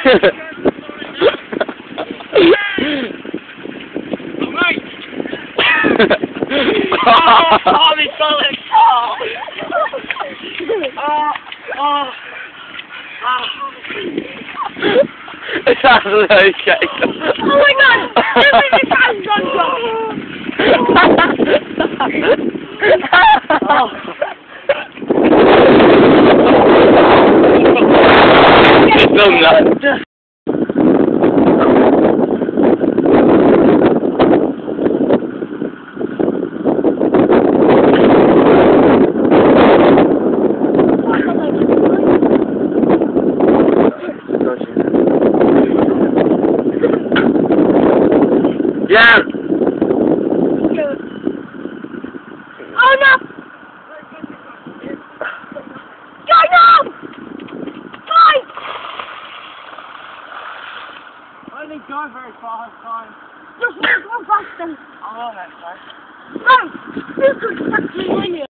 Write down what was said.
Oh, my solid. It's absolutely okay. Oh my god! Everything has gone wrong! It's so nuts. Yeah. Oh no! Go no! Guys! I didn't go very far this time. Just one faster. I'm on that side. No! You could actually win it.